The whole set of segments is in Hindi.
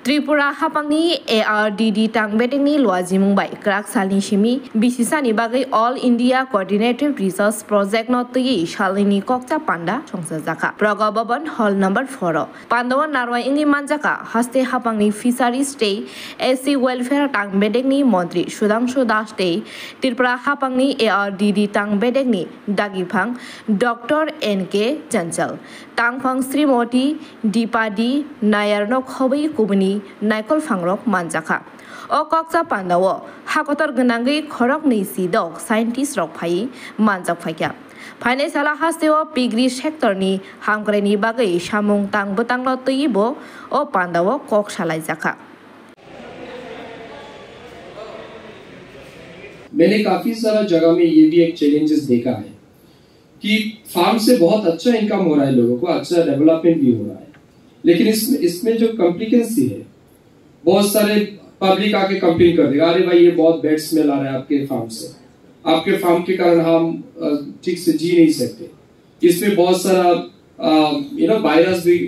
Tripura hapangni ARDD tangbetengni luazimung bai krak salni shimi bisisani bagai All India Coordinated Research Project no tui shalini kokcha panda chongsa jaka Praga Bhavan Hall number 4 Pandawa narwa ingi manjaka haste hapangni Fisheries Day SC Welfare tangbetengni Montri Sudhanshu Das Day Tripura hapangni ARDD tangbetengni Dagipang Dr. NK Chanchal Tangphang Srimoti Dipadi Nayarno Khobai Kubani Naikol Fangrok Manjaka. O Koksa Pandawo, Hakotor Ganangi Korok Nisi Dog, Scientist Rock Pai, Manjak Fakya. Pane Sala Hasteo Pigri Sector-ni, Hamkreni Bagai, Shamung Tang Butang Loto Ibo, O Pandawo Kok Shalai Jaka. मैंने काफी सारा जगह में ये भी एक चैलेंजेस देखा है कि फार्म से बहुत अच्छा इनकम हो रहा है, लोगों को अच्छा डेवलपमेंट भी हो रहा है, लेकिन इसमें जो कॉम्प्लिकेंसी है, बहुत सारे पब्लिक आके कंप्लेन कर देगा, अरे भाई ये बहुत बैड स्मेल आ रहा है आपके फार्म से, आपके फार्म के कारण हम ठीक से जी नहीं सकते, इसमें बहुत सारा वायरस भी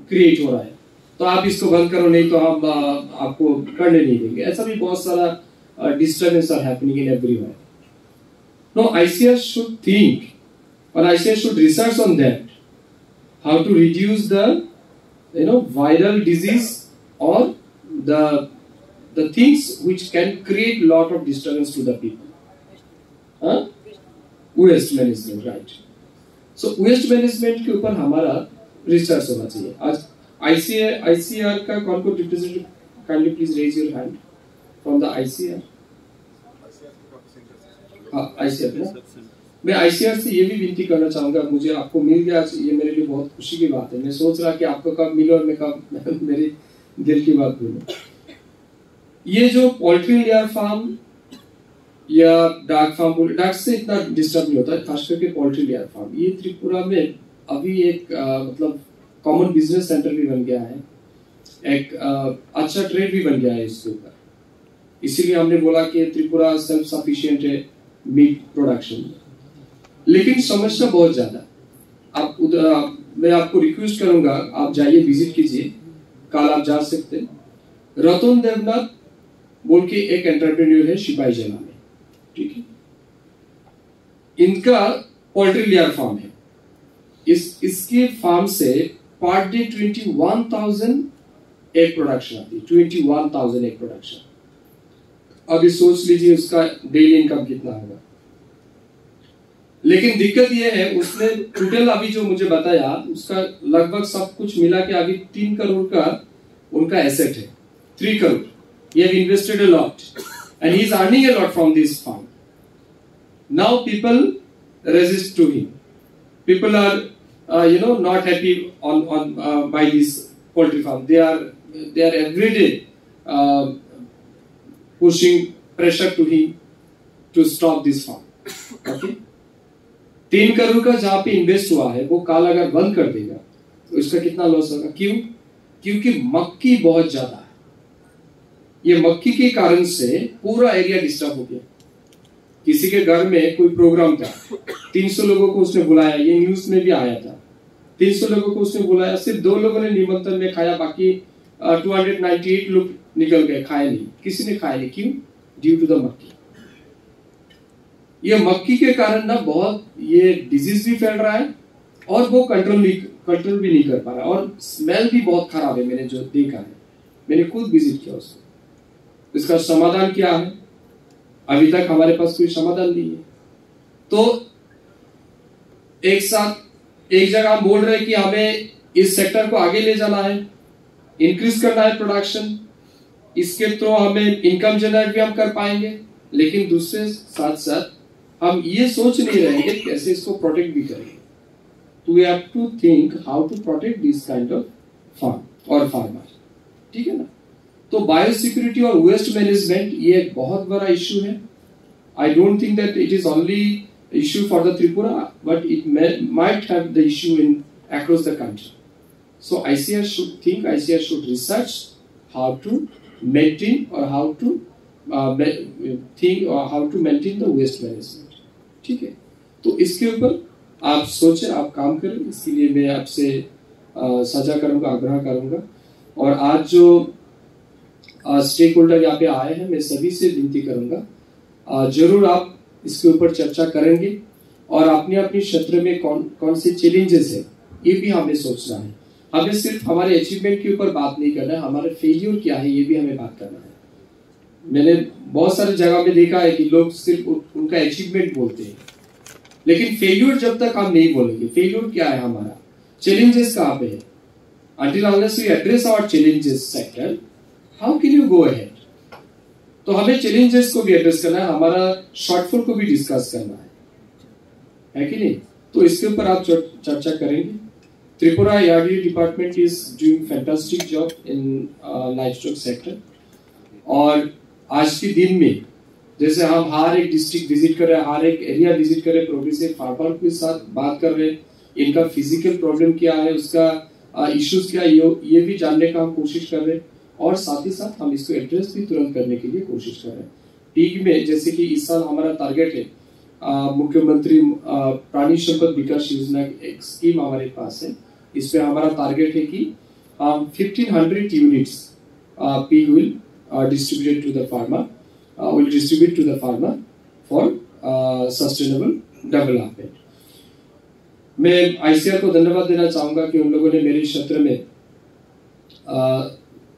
क्रिएट हो रहा है, तो आप इसको बंद करो, नहीं तो हम आपको करने नहीं देंगे। ऐसा भी बहुत सारा disturbance are happening in everywhere. No, ICR should think, or ICR should research on that, how to reduce the viral disease or the things which can create a lot of disturbance to the people. Waste management, right? So waste management के ऊपर हमारा research होना चाहिए। आज ICR का कौन को representative, kindly please raise your hand from the ICR. ICR ना, मैं ICR से ये भी विनती करना चाहूँगा, मुझे आपको मिल गया, ये मेरे लिए बहुत खुशी की बात है। मैं सोच रहा कि आपको कब मिलो और मैं कब मेरे दिल की बात बोलूँ। ये जो पोल्ट्री लेयर फार्म या डाक फार्म, डाक से इतना डिस्टर्ब नहीं होता है, खास करके पोल्ट्री लेयर फार्म, ये त्रिपुरा में अभी एक मतलब कॉमन बिजनेस सेंटर भी बन गया है, एक अच्छा ट्रेड भी बन गया है इसके ऊपर। इसीलिए हमने बोला कि त्रिपुरा सेल्फ सफिशिएंट है मीट प्रोडक्शन में, लेकिन समस्या बहुत ज्यादा। मैं आपको रिक्वेस्ट करूंगा, आप जाइए, विजिट कीजिए, कल आप जा सकते हैं। रतन देवनाथ बोल के एक एंटरप्रेन्योर है सिपाही जिला में, ठीक है, इनका पोल्ट्री लेयर फार्म है। इसके फार्म से पर डे 21,000 एग प्रोडक्शन आती है, 21,000 एग प्रोडक्शन। अभी सोच लीजिए उसका डेली इनकम कितना होगा। लेकिन दिक्कत यह है, उसने टोटल अभी जो मुझे बताया, उसका लगभग सब कुछ मिला के अभी 3 करोड़ का उनका एसेट है, 3 crore. He have invested a lot and he is earning a lot from this farm. Now people resist to him. People are not happy on by this poultry farm. They are every day pushing pressure to him to stop this farm. Okay? 3 crore का जहां पे इन्वेस्ट हुआ है, वो कल अगर बंद कर देगा तो इसका कितना लॉस होगा? क्यों? क्योंकि मक्खी बहुत ज्यादा है। ये मक्खी के कारण से पूरा एरिया डिस्टर्ब हो गया। किसी के घर में कोई प्रोग्राम था, 300 लोगों को उसने बुलाया, ये न्यूज में भी आया था। 300 लोगों को उसने बुलाया, सिर्फ 2 लोगों ने निमंत्रण में खाया, बाकी 298 लोग निकल गए, खाए नहीं, किसी ने खाया नहीं। क्यों? ड्यू टू द मक्खी। ये मक्खी के कारण ना बहुत ये डिजीज भी फैल रहा है और वो कंट्रोल भी नहीं कर पा रहा, और स्मेल भी बहुत खराब है। मैंने जो देखा है, मैंने खुद विजिट किया उसको। इसका समाधान क्या है? अभी तक हमारे पास कोई समाधान नहीं है। तो एक साथ एक जगह हम बोल रहे हैं कि हमें इस सेक्टर को आगे ले जाना है, इंक्रीज करना है प्रोडक्शन, इसके थ्रू हमें इनकम जनरेट भी हम कर पाएंगे, लेकिन दूसरे साथ साथ हम ये सोच नहीं रहे हैं कैसे इसको प्रोटेक्ट भी करेंगे। तो we have to think how to protect this kind of farm और फार्मर, ठीक है ना। तो बायोसिक्योरिटी और वेस्ट मैनेजमेंट ये एक बहुत बड़ा इश्यू है। I don't think that it is only issue for the Tripura, but it might have the issue in across the country. So ICR should think, ICR should research how to maintain or how to think or how to maintain the waste management, ठीक है। तो इसके ऊपर आप सोचें, आप काम करें, इसके लिए मैं आपसे सजा करूंगा, आग्रह करूंगा। और आज जो स्टेक होल्डर यहाँ पे आए हैं, मैं सभी से विनती करूंगा जरूर आप इसके ऊपर चर्चा करेंगे और अपने अपने क्षेत्र में कौन से चैलेंजेस है ये भी हमें सोचना है। हमें सिर्फ हमारे अचीवमेंट के ऊपर बात नहीं करना है, हमारे फेलियर क्या है ये भी हमें बात करना है। मैंने बहुत सारी जगह पे देखा है कि लोग सिर्फ उनका अचीवमेंट बोलते हैं, लेकिन फेलियर जब तक हम नहीं बोलेंगे, फेलियर क्या है हमारा, चैलेंजेस कहाँ पे है, until unless we address our challenges sector, how can you go ahead? तो हमें चैलेंजेस को भी एड्रेस करना है, हमारा शॉर्टफॉल को भी डिस्कस करना है कि नहीं? तो इसके ऊपर आप चर्चा करेंगे। Tripura ARDD department is doing fantastic job in livestock sector. और आज के दिन में जैसे हम हर एक डिस्ट्रिक्ट विजिट कर रहे हैं, हर एक एरिया विजिट कर रहे हैं, प्रोग्रेसिव फार्मर के साथ बात कर रहे हैं, इनका फिजिकल प्रॉब्लम क्या है, उसका इश्यूज क्या है, ये भी जानने का हम कोशिश कर रहे हैं और साथ ही साथ हम इसको एड्रेस भी तुरंत करने के लिए कोशिश कर रहे हैं। पीक में जैसे कि इस साल हमारा टारगेट है मुख्यमंत्री प्राणी संपद विकास योजना एक स्कीम हमारे पास है, इस पे हमारा टारगेट है कि 1500 units peak will distributed to the farmer, will distribute to the farmer for sustainable development। मैं ICR को धन्यवाद देना चाहूंगा कि उन लोगों ने मेरे क्षेत्र में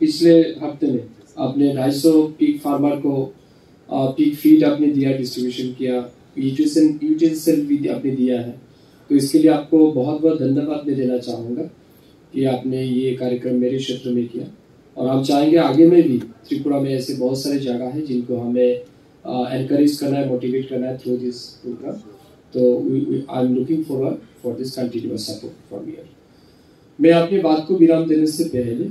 पिछले हफ्ते में अपने 250 पीक फार्मर को पीक फीड आपने दिया, डिस्ट्रीब्यूशन किया, यूटेंसिल भी आपने दिया है, तो इसके लिए आपको बहुत बहुत धन्यवाद मैं देना चाहूंगा कि आपने ये कार्यक्रम मेरे क्षेत्र में किया। और हम चाहेंगे आगे में भी त्रिपुरा में ऐसे बहुत सारे जगह हैं जिनको हमें एनकरेज करना है, मोटिवेट करना है through this programme. So I am looking forward for this continuous support from here. मैं अपनी बात को विराम देने से पहले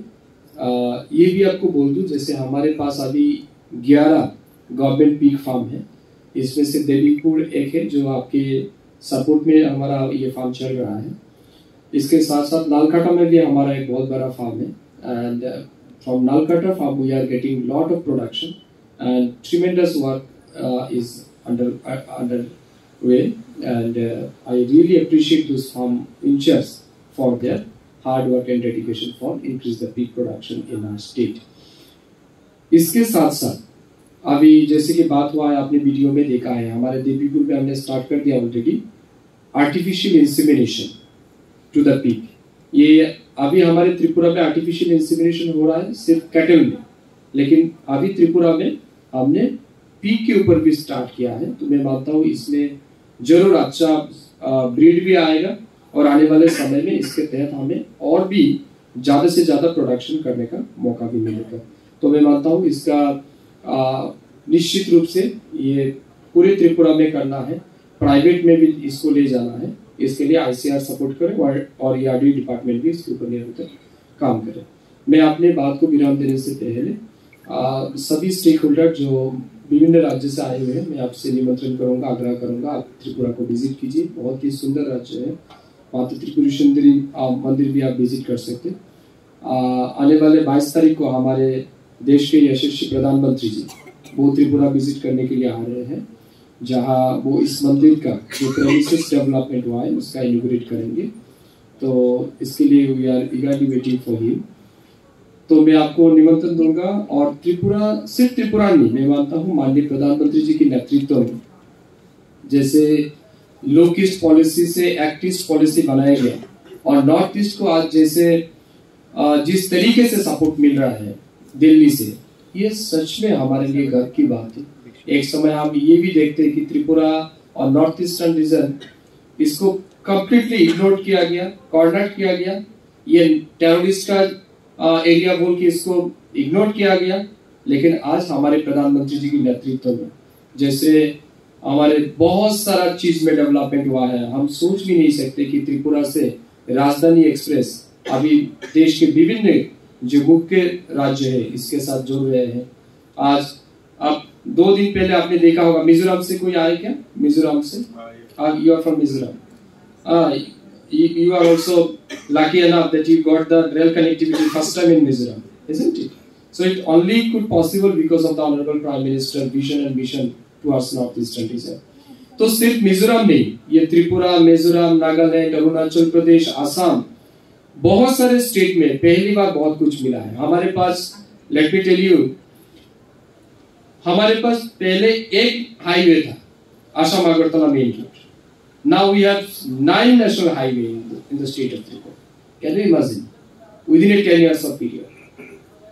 ये भी आपको बोल दूं, जैसे हमारे पास अभी 11 गवर्नमेंट पीक फार्म है, इसमें से देवीपुर एक है जो आपके सपोर्ट में हमारा ये फार्म चल रहा है। इसके साथ साथ नालकाटा में भी हमारा एक बहुत बड़ा फार्म है, and from Nalkata farm we are getting lot of production and tremendous work is underway, and I really appreciate those farm inchers for their hard work and dedication for increase the peak production in our state। इसके साथ साथ अभी जैसे कि बात हुआ है, आपने वीडियो में देखा है, हमारे देवीपुर में हमने स्टार्ट कर दिया already artificial insemination to the peak. ये अभी हमारे त्रिपुरा में आर्टिफिशियल इंसेमिनेशन हो रहा है सिर्फ कैटल में, लेकिन अभी त्रिपुरा में हमने पीक के ऊपर भी स्टार्ट किया है। तो मैं मानता हूँ इसमें जरूर अच्छा ब्रीड भी आएगा और आने वाले समय में इसके तहत हमें और भी ज्यादा से ज्यादा प्रोडक्शन करने का मौका भी मिलेगा। तो मैं मानता हूँ इसका निश्चित रूप से ये पूरे त्रिपुरा में करना है, प्राइवेट में भी इसको ले जाना है, इसके लिए ICR सपोर्ट करे और ARDD डिपार्टमेंट भी इसके ऊपर निरंतर काम करे। मैं अपने बात को विराम देने से पहले सभी स्टेक होल्डर जो विभिन्न राज्य से आए हुए हैं, मैं आपसे निमंत्रण करूंगा, आग्रह करूंगा आप त्रिपुरा को विजिट कीजिए। बहुत ही सुंदर राज्य है, माता त्रिपुरा सुंदरी मंदिर भी आप विजिट कर सकते। आने वाले 22 तारीख को हमारे देश के यशस्वी प्रधानमंत्री जी वो त्रिपुरा विजिट करने के लिए आ रहे हैं, जहां वो इस मंदिर का जो प्रेमिसेस डेवलपमेंट हुआ है उसका इनॉग्रेट करेंगे। तो इसके लिए we are eagerly waiting for him. तो मैं आपको निमंत्रण दूंगा और त्रिपुरा सिर्फ त्रिपुरा नहीं, मैं मानता हूँ माननीय प्रधानमंत्री जी के नेतृत्व में जैसे लोक ईस्ट पॉलिसी से एक्ट ईस्ट पॉलिसी बनाया गया और नॉर्थ ईस्ट को आज जैसे जिस तरीके से सपोर्ट मिल रहा है दिल्ली से, ये सच में हमारे लिए गर्व की बात है। एक समय हम ये भी देखते हैं कि त्रिपुरा और नॉर्थ ईस्टर्न रीजन इसको कंप्लीटली इग्नोर किया गया, कॉर्नर किया गया, ये टेररिस्ट का एरिया बोल के इसको इग्नोर किया गया। लेकिन आज हमारे प्रधानमंत्री जी के नेतृत्व में जैसे हमारे बहुत सारा चीज में डेवलपमेंट हुआ है, हम सोच भी नहीं सकते कि त्रिपुरा से राजधानी एक्सप्रेस अभी देश के विभिन्न जो मुख्य राज्य है इसके साथ जुड़ रहे हैं। आज अब 2 दिन पहले आपने देखा होगा मिजोरम से कोई आए क्या? मिजोरम से you are from Mizoram, you are also lucky enough that you got the rail connectivity first time in Mizoram, isn't it? So it only could possible because of the Honorable Prime Minister vision and mission towards North-Eastern region। तो सिर्फ मिजोरम नहीं, ये त्रिपुरा, मिजोरम, नागालैंड, अरुणाचल प्रदेश, आसाम, बहुत सारे स्टेट में पहली बार बहुत कुछ मिला है हमारे पास। लेट मी टेल यू, हमारे पास पहले एक हाईवे था, Assam Agartala main road. Now we have 9 national highway in the state of Tripura. Can you imagine within a 10 years of period.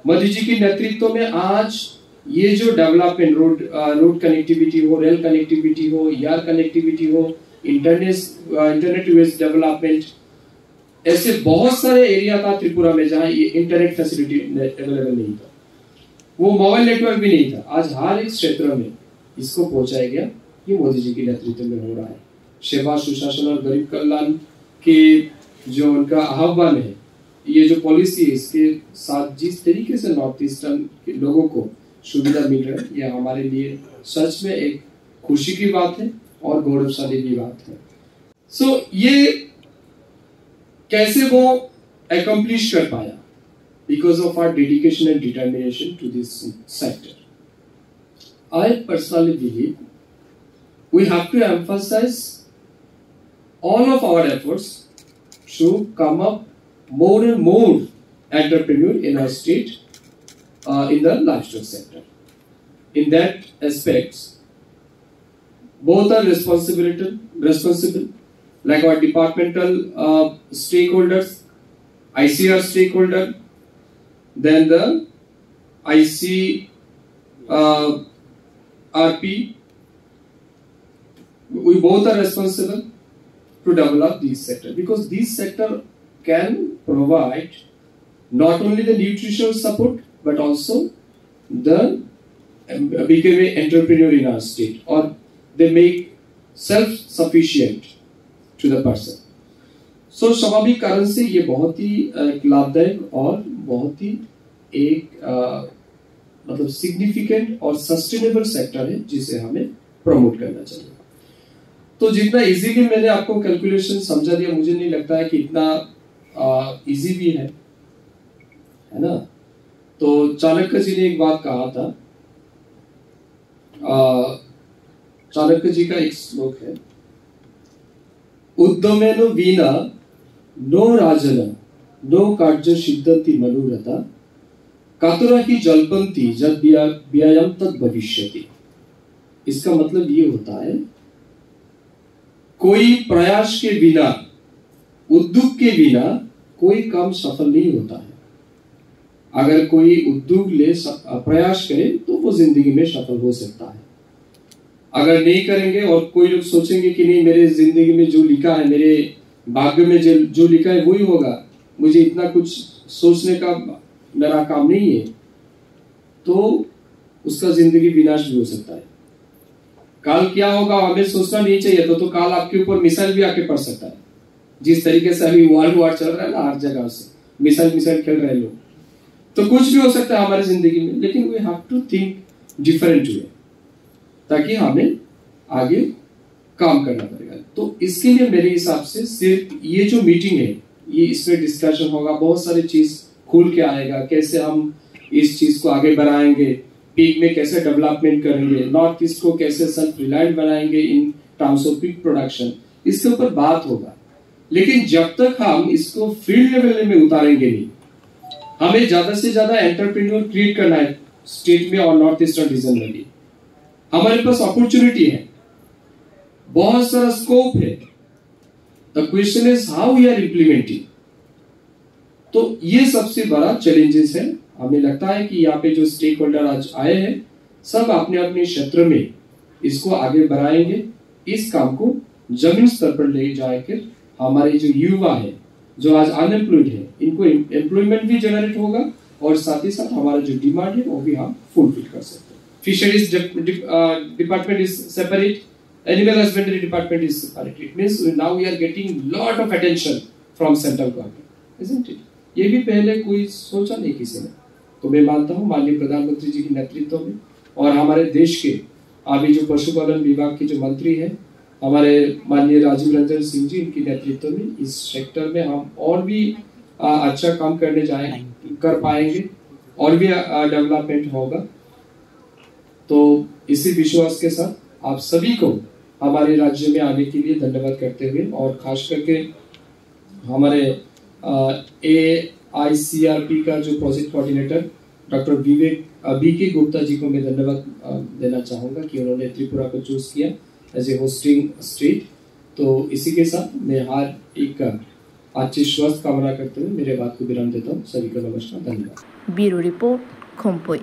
Modi ji के नेतृत्व में आज ये जो डेवलपमेंट, रोड कनेक्टिविटी हो, रेल कनेक्टिविटी हो, एयर कनेक्टिविटी हो, इंटरनेट बेस्ड डेवलपमेंट, ऐसे बहुत सारे एरिया था त्रिपुरा में जहां ये इंटरनेट फैसिलिटी अवेलेबल नहीं था, वो मोबाइल नेटवर्क भी नहीं था. आज हर एक क्षेत्र में इसको पहुंचाया गया. ये मोदी जी के नेतृत्व में हो रहा है. सेवा, सुशासन और गरीब कल्याण के जो उनका आह्वान है, ये जो पॉलिसी है, इसके साथ जिस तरीके से नॉर्थ ईस्टर्न के लोगों को सुविधा मिल रहा है, यह हमारे लिए सच में एक खुशी की बात है और गौरवशाली की बात है. सो ये कैसे वो अकम्प्लिश कर पाया? Because of our dedication and determination to this sector. I personally believe we have to emphasize all of our efforts to come up more and more entrepreneurs in our state in the livestock sector. In that aspects, both are responsible, like our departmental stakeholders, ICR stakeholder, then the RP, we both are responsible to develop this sector, because this sector can provide not only the nutritional support but also the become an entrepreneur in our state, or they make self-sufficient to the person. So स्वाभाविक कारण से ये बहुत ही लाभदायक और बहुत ही एक मतलब सिग्निफिकेंट और सस्टेनेबल सेक्टर है जिसे हमें प्रमोट करना चाहिए. तो जितना इजीली मैंने आपको कैलकुलेशन समझा दिया, मुझे नहीं लगता है कि इतना इजी भी है ना. तो चाणक्य जी ने एक बात कहा था, चाणक्य जी का एक श्लोक है, उद्यमेन वीना नो राजन नो कार्य सिद्धंति मनोरथा कातुरा ही जल्पन्ति जद व्यायाम तद भविष्यति. इसका मतलब ये होता है, कोई प्रयास के बिना, उद्योग के बिना कोई काम सफल नहीं होता है. अगर कोई उद्योग ले प्रयास करे तो वो जिंदगी में सफल हो सकता है. अगर नहीं करेंगे और कोई लोग सोचेंगे कि नहीं, मेरे जिंदगी में जो लिखा है, मेरे भाग्य में जो लिखा है वही होगा, मुझे इतना कुछ सोचने का मेरा काम नहीं है, तो उसका जिंदगी विनाश भी हो सकता है. काल क्या होगा हमें सोचना नहीं चाहिए. तो काल आपके ऊपर मिसाइल भी आके पड़ सकता है. जिस तरीके से अभी वर्ल्ड वॉर चल रहा है ना, हर जगह से मिसाइल खेल रहे लोग, तो कुछ भी हो सकता है हमारी जिंदगी में. लेकिन we have to think different way, ताकि हमें आगे काम करना पड़ेगा. तो इसके लिए मेरे हिसाब से सिर्फ ये जो मीटिंग है, ये इसमें डिस्कशन होगा, बहुत सारी चीज खुल के आएगा, कैसे हम इस चीज को आगे बढ़ाएंगे, पीक में कैसे डेवलपमेंट करेंगे, नॉर्थ ईस्ट को कैसे सेल्फ रिलायंट बनाएंगे in terms off peak production, इसके ऊपर बात होगा. लेकिन जब तक हम इसको फील्ड लेवल में उतारेंगे नहीं, हमें ज्यादा से ज्यादा एंटरप्रेन्योर क्रिएट करना है स्टेट में और नॉर्थ ईस्टर्न रीजन में भी. हमारे पास अपॉर्चुनिटी है, बहुत सारा स्कोप है. The question is how we are implementing. तो ये सबसे बड़ा चैलेंजेस है. हमें लगता है कि यहाँ पे जो स्टेक होल्डर आज आए हैं, सब अपने अपने क्षेत्र में इसको आगे बढ़ाएंगे. इस काम को जमीन स्तर पर ले जाकर हमारे जो युवा है, जो आज अनएम्प्लॉयड है, इनको एम्प्लॉयमेंट भी जनरेट होगा और साथ ही साथ हमारा जो डिमांड है वो भी हम फुलफिल कर सकते हैं. Fisheries department is separate, animal husbandry department is separate. It means now we are getting lot of attention from central government, isn't it? ये भी पहले कोई सोचा नहीं किसी ने. तो मैं मानता हूँ माननीय प्रधानमंत्री जी के नेतृत्व में और हमारे देश के अभी जो पशुपालन विभाग के जो मंत्री हैं, हमारे माननीय राजीव रंजन सिंह जी, इनके नेतृत्व में इस सेक्टर में हम और भी अच्छा काम कर पाएंगे और भी डेवलपमेंट होगा. तो इसी विश्वास के साथ आप सभी को हमारे राज्य में आने के लिए धन्यवाद करते हुए, और खास करके हमारे AICRP का जो project coordinator doctor B K Gupta ji को मैं धन्यवाद देना चाहूँगा कि उन्होंने त्रिपुरा को चूज किया एज ए होस्टिंग स्टेट। तो इसी के साथ मैं हर एक अच्छी स्वस्थ कामना करते हुए मेरे बात को विराम देता हूँ। सभी को नमस्कार, धन्यवाद। Bureau report, खोम्पोई।